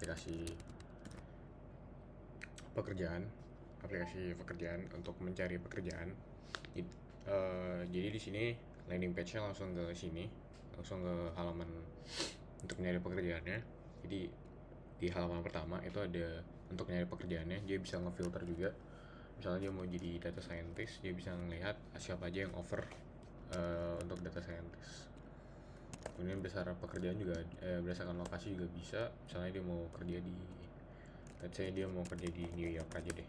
aplikasi pekerjaan untuk mencari pekerjaan. Jadi di sini landing page-nya langsung ke sini, langsung ke halaman untuk nyari pekerjaannya. Jadi di halaman pertama itu ada untuk nyari pekerjaannya, dia bisa ngefilter juga. Misalnya dia mau jadi data scientist, dia bisa ngelihat siapa aja yang offer untuk data scientist. Kemudian berdasarkan pekerjaan juga, berdasarkan lokasi juga bisa. Misalnya dia mau kerja di, let's say dia mau kerja di New York aja deh.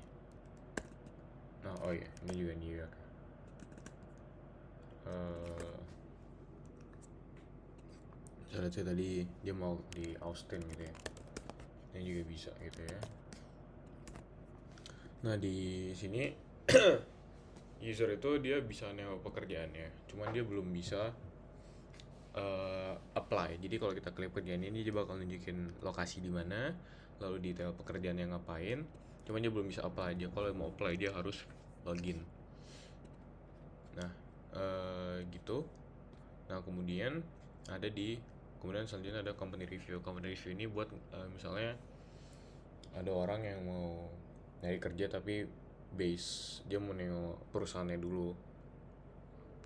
Nah, oh iya, ini juga New York. Misalnya saya tadi dia mau di Austin gitu ya, ini juga bisa gitu ya. Nah di sini user itu dia bisa neo pekerjaannya, cuman dia belum bisa apply. Jadi kalau kita klik pekerjaan ini, dia bakal nunjukin lokasi di mana, lalu detail pekerjaan yang ngapain. Cuman dia belum bisa apply. Dia kalau mau apply dia harus login. Nah gitu. Nah kemudian selanjutnya ada company review. Company review ini buat misalnya ada orang yang mau nyari kerja tapi dia mau nengok perusahaannya dulu.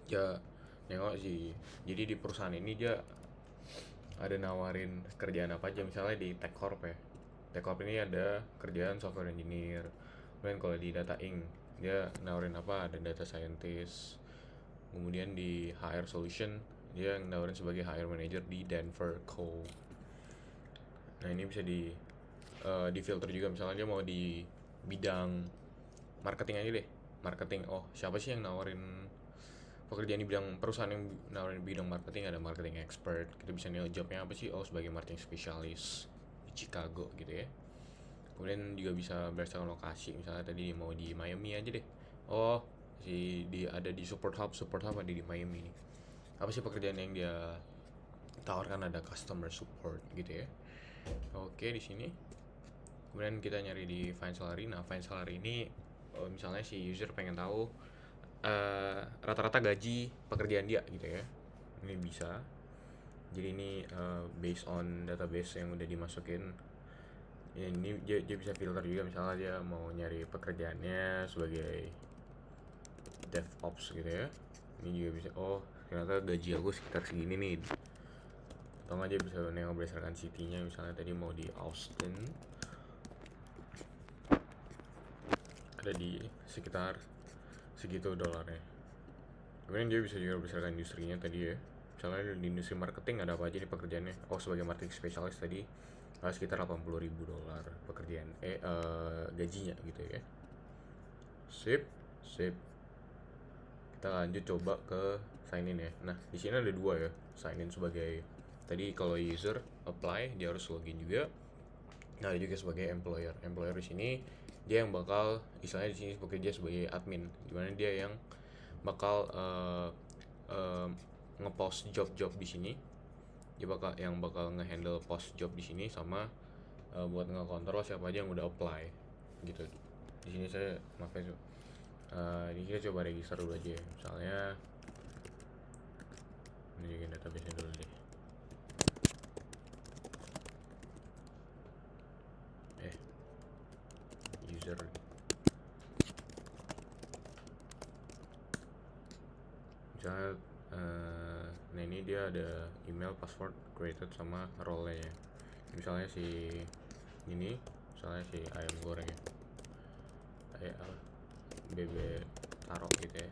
Ya nengok sih. Jadi di perusahaan ini dia ada nawarin kerjaan apa aja. Misalnya di Tech Corp ya. Tech Corp ini ada kerjaan software engineer. Kemudian kalau di Data Inc dia nawarin apa, ada data scientist. Kemudian di HR Solution dia nawarin sebagai HR manager di Denver Co. Nah ini bisa di filter juga. Misalnya dia mau di bidang marketing aja deh, marketing. Oh siapa sih yang nawarin pekerjaan di bidang, perusahaan yang nawarin bidang marketing, ada marketing expert. Kita bisa nilai jobnya apa sih, oh sebagai marketing specialist di Chicago gitu ya. Kemudian juga bisa berdasarkan lokasi. Misalnya tadi mau di Miami aja deh, oh ada di support hub ada di Miami nih. Apa sih pekerjaan yang dia tawarkan, ada customer support gitu ya. Oke, di sini kemudian kita nyari di find salary. Nah find salary ini misalnya si user pengen tahu rata-rata gaji pekerjaan dia gitu ya, ini bisa. Jadi ini based on database yang udah dimasukin. Ini dia bisa filter juga. Misalnya dia mau nyari pekerjaannya sebagai DevOps gitu ya, ini juga bisa. Oh ternyata gaji aku sekitar segini nih. Atau nggak dia bisa nengok berdasarkan city-nya. Misalnya tadi mau di Austin, ada di sekitar segitu dolarnya. Kemudian dia bisa juga berdasarkan industrinya tadi ya. Misalnya di industri marketing ada apa aja nih pekerjaannya. Oh sebagai marketing specialist tadi sekitar $80,000 pekerjaan gajinya gitu ya. Sip. Kita lanjut coba ke sign in ya. Nah di sini ada dua ya, sign in sebagai tadi kalau user apply dia harus login juga. Nah ada juga sebagai employer. Employer di sini dia yang bakal istilahnya di sini bekerja sebagai admin, dimana dia yang bakal ngepost job di sini. Dia bakal ngehandle post job di sini, sama buat ngekontrol siapa aja yang udah apply gitu. Di sini saya ini kita coba register dulu aja ya. Misalnya ini juga database dulu deh. User misalnya nah ini dia ada email, password created, sama role-nya. Misalnya si ayam goreng ya, bebek tarok gitu ya.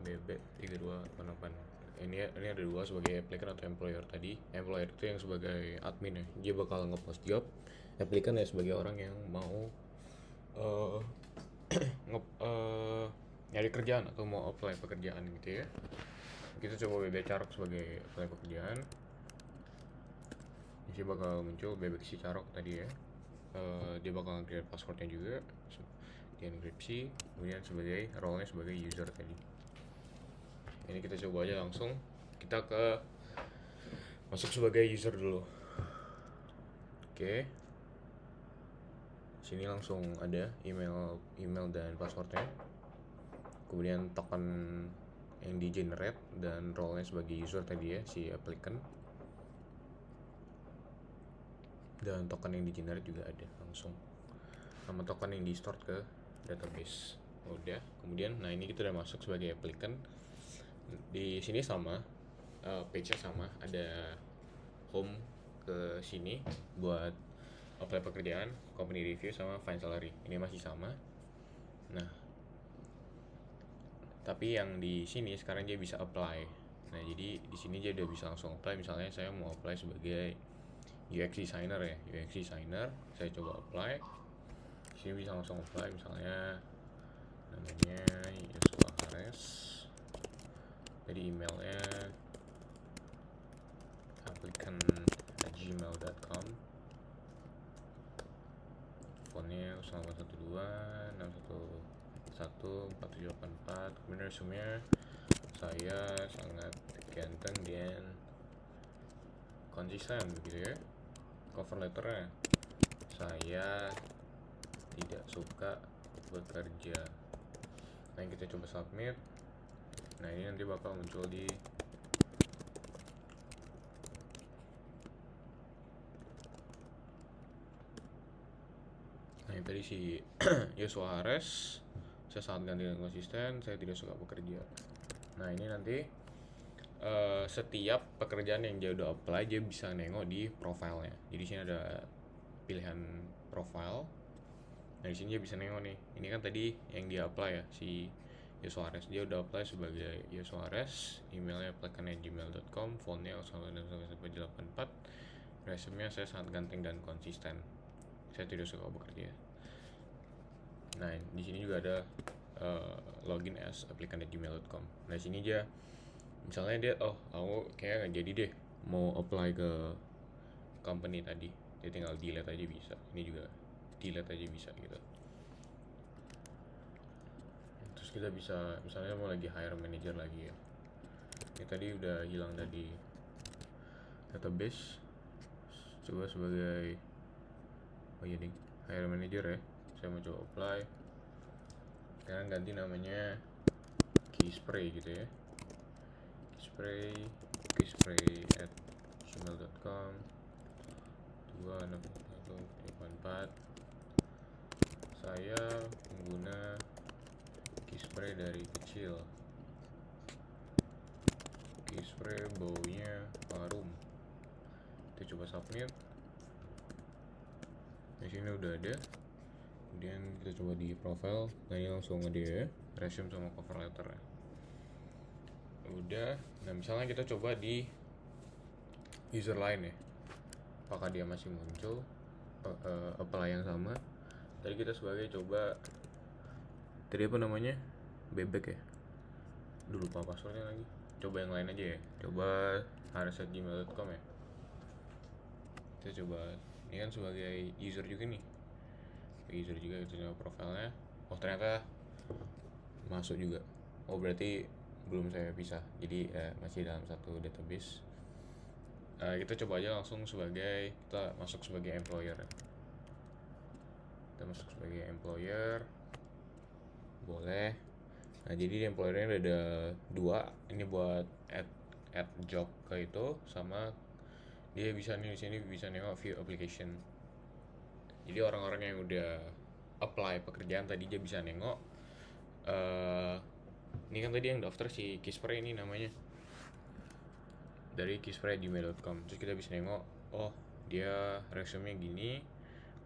Bebek 3288. Ini ada dua sebagai applicant atau employer. Tadi employer itu yang sebagai admin ya, dia bakal ngepost job. Applicant ya sebagai orang yang mau nyari kerjaan atau mau apply pekerjaan gitu ya. Kita coba bebek carok sebagai apply pekerjaan. Ini bakal muncul bebek si carok tadi ya. Dia bakal create passwordnya juga, di enkripsi. Kemudian sebagai role-nya sebagai user tadi. Ini kita coba aja langsung. Kita masuk sebagai user dulu. Oke. Sini langsung ada email dan passwordnya. Kemudian token yang di generate dan role-nya sebagai user tadi ya, si applicant. Dan token yang di generate juga ada langsung sama token yang di store ke database. Udah, kemudian nah ini kita udah masuk sebagai applicant. Di sini sama page-nya sama, ada home ke sini buat apply pekerjaan, company review sama find salary. Ini masih sama. Nah, tapi yang di sini sekarang dia bisa apply. Nah, jadi di sini dia udah bisa langsung apply. Misalnya saya mau apply sebagai UX designer ya, UX designer, saya coba apply. Di sini bisa langsung apply, misalnya namanya Yosua Hares. Jadi emailnya applicant@gmail.com, fontnya 912611474, kemudian resume-nya saya sangat ganteng dan konsisten gitu ya. Cover letternya saya tidak suka bekerja. Nah, kita coba submit. Nah, ini nanti bakal muncul di yang tadi si Yosua Hares, saya sangat ganti dan konsisten, saya tidak suka bekerja. Nah, ini nanti setiap pekerjaan yang dia udah apply dia bisa nengok di profile-nya. Jadi sini ada pilihan profile. Nah, di sini dia bisa nengok nih. Ini kan tadi yang dia apply ya, si Yosua Hares. Dia udah apply sebagai Yosua Hares, emailnya applicant@gmail.com, fontnya 912811484, resume-nya saya sangat ganteng dan konsisten, saya tidak suka bekerja. Nah, di sini juga ada login as applicant@gmail.com. Nah, di sini dia misalnya dia aku kayak nggak jadi deh mau apply ke company tadi, dia tinggal delete aja bisa. Ini juga delete aja bisa gitu. Terus kita bisa misalnya mau lagi hire manager lagi ya, ini tadi udah hilang dari database, coba sebagai hire manager ya, saya mau coba apply. Sekarang ganti namanya Keyspray gitu ya, keyspray@gmail.com 26184. Saya pengguna Keyspray dari kecil, Keyspray baunya harum. Kita coba submit. Di sini udah ada. Kemudian kita coba di profile. Nah, ini langsung ada ya, resume sama cover letter. Udah. Nah, misalnya kita coba di user lain ya, apakah dia masih muncul apply yang sama. Tadi kita sebagai coba tadi apa namanya, bebek ya, dulu lupa passwordnya lagi. Coba yang lain aja ya, coba hares@gmail.com ya. Kita coba, ini kan sebagai user juga nih, user juga, kita coba profilnya. Oh, ternyata masuk juga. Oh, berarti belum saya pisah, jadi masih dalam satu database. Kita coba aja langsung sebagai, kita masuk sebagai employer ya. Kita masuk sebagai employer, boleh. Nah, jadi di employer-nya ada dua, ini buat add job ke itu, sama dia bisa nih di sini bisa nengok view application. Jadi orang-orang yang udah apply pekerjaan tadi dia bisa nengok. Ini kan tadi yang daftar si Keyspray ini namanya, dari keyspray@gmail.com. Terus kita bisa nengok, oh dia resume-nya gini,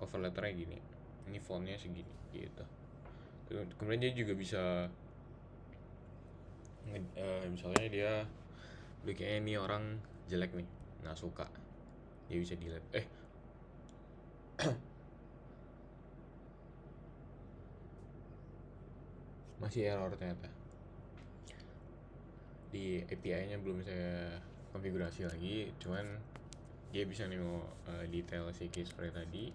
cover letternya gini, ini fontnya segini gitu. Kemudian dia juga bisa misalnya dia kayaknya ini orang jelek nih, nggak suka, dia bisa delete. Masih error ternyata, di API-nya belum saya konfigurasi lagi, cuman dia bisa nengok detail si Keyspray tadi.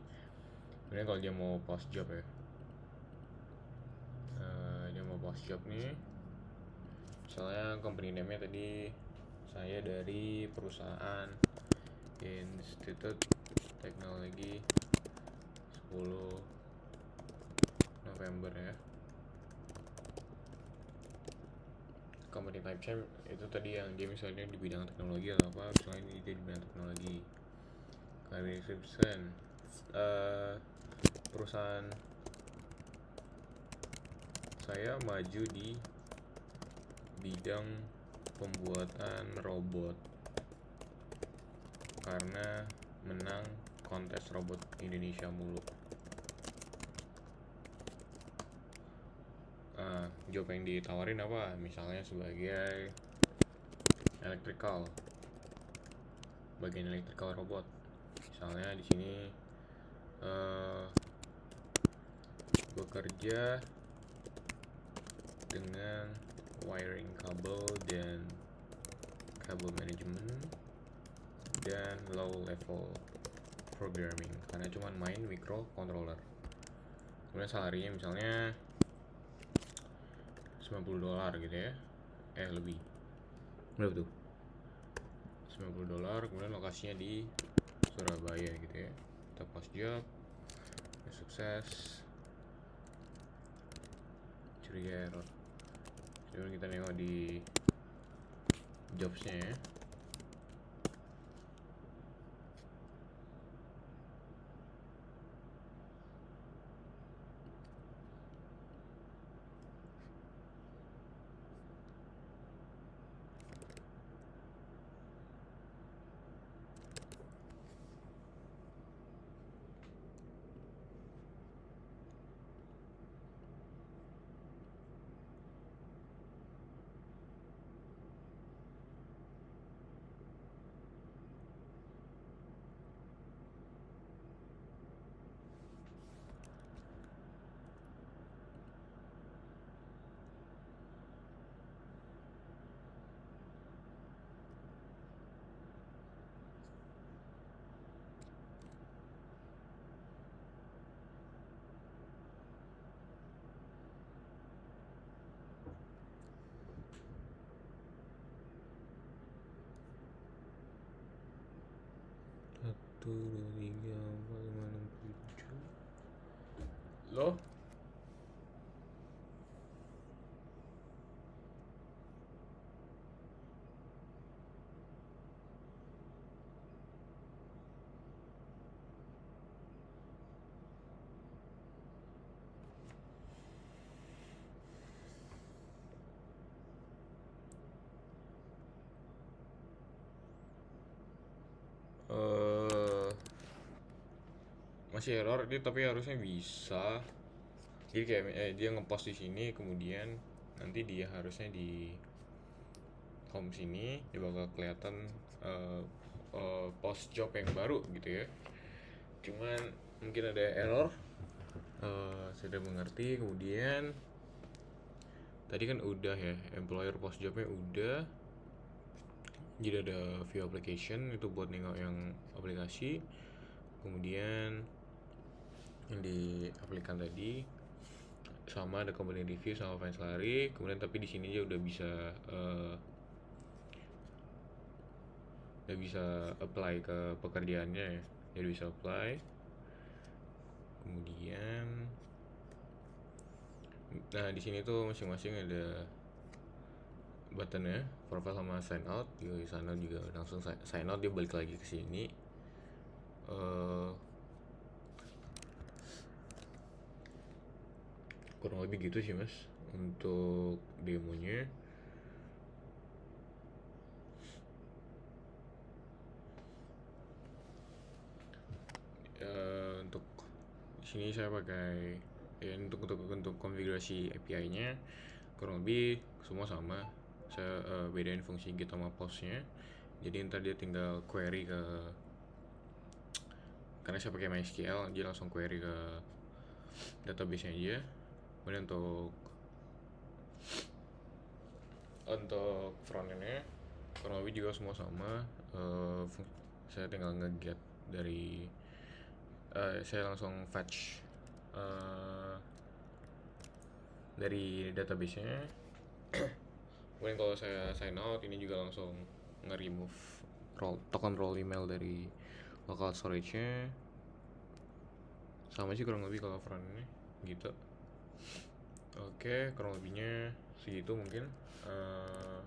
Kemudian kalau dia mau post job ya, dia mau post job nih, misalnya company name-nya tadi saya dari perusahaan Institut Teknologi 10 November ya, company type-nya itu tadi yang dia misalnya di bidang teknologi atau apa, misalnya ini dia di bidang teknologi. Career description, perusahaan saya maju di bidang pembuatan robot karena menang kontes robot Indonesia mulu. Job yang ditawarin apa? Misalnya sebagai bagian electrical robot. Misalnya di sini bekerja dengan wiring kabel dan kabel manajemen dan low level programming karena cuma main microcontroller. Kemudian salarinya misalnya $90 gitu ya, lebih berapa tuh, $90. Kemudian lokasinya di Surabaya gitu ya. Kita post job, sukses, curiga error. Coba kita nengok di jobsnya ya. Satu, dua, tiga, empat, lima, enam, tujuh. Loh? Masih error dia, tapi harusnya bisa. Jadi kayak dia ngepost di sini, kemudian nanti dia harusnya di home sini dia bakal kelihatan post job yang baru gitu ya. Cuman mungkin ada error. Saya udah mengerti. Kemudian tadi kan udah ya, employer post jobnya udah. Jadi ada view application, itu buat nengok yang aplikasi. Kemudian yang diaplikan tadi sama ada company review sama fans lari. Kemudian tapi di sini aja udah bisa apply ke pekerjaannya ya. Jadi bisa apply. Kemudian nah di sini tuh masing-masing ada buttonnya, profile sama sign out. Di sana juga langsung sign out, dia balik lagi ke sini. Kurang lebih gitu sih mas untuk demonya. Untuk sini saya pakai ya, untuk konfigurasi API-nya kurang lebih semua sama. Saya bedain fungsi get sama postnya. Jadi ntar dia tinggal query karena saya pakai MySQL, dia langsung query ke database-nya aja. Kemudian untuk front-end-nya kurang lebih juga semua sama. Saya tinggal nge-get dari saya langsung fetch dari database-nya. Kemudian kalau saya sign out, ini juga langsung nge-remove token role email dari local storage-nya. Sama sih kurang lebih kalau front-nya gitu. Oke, kurang lebihnya segitu mungkin. Eh,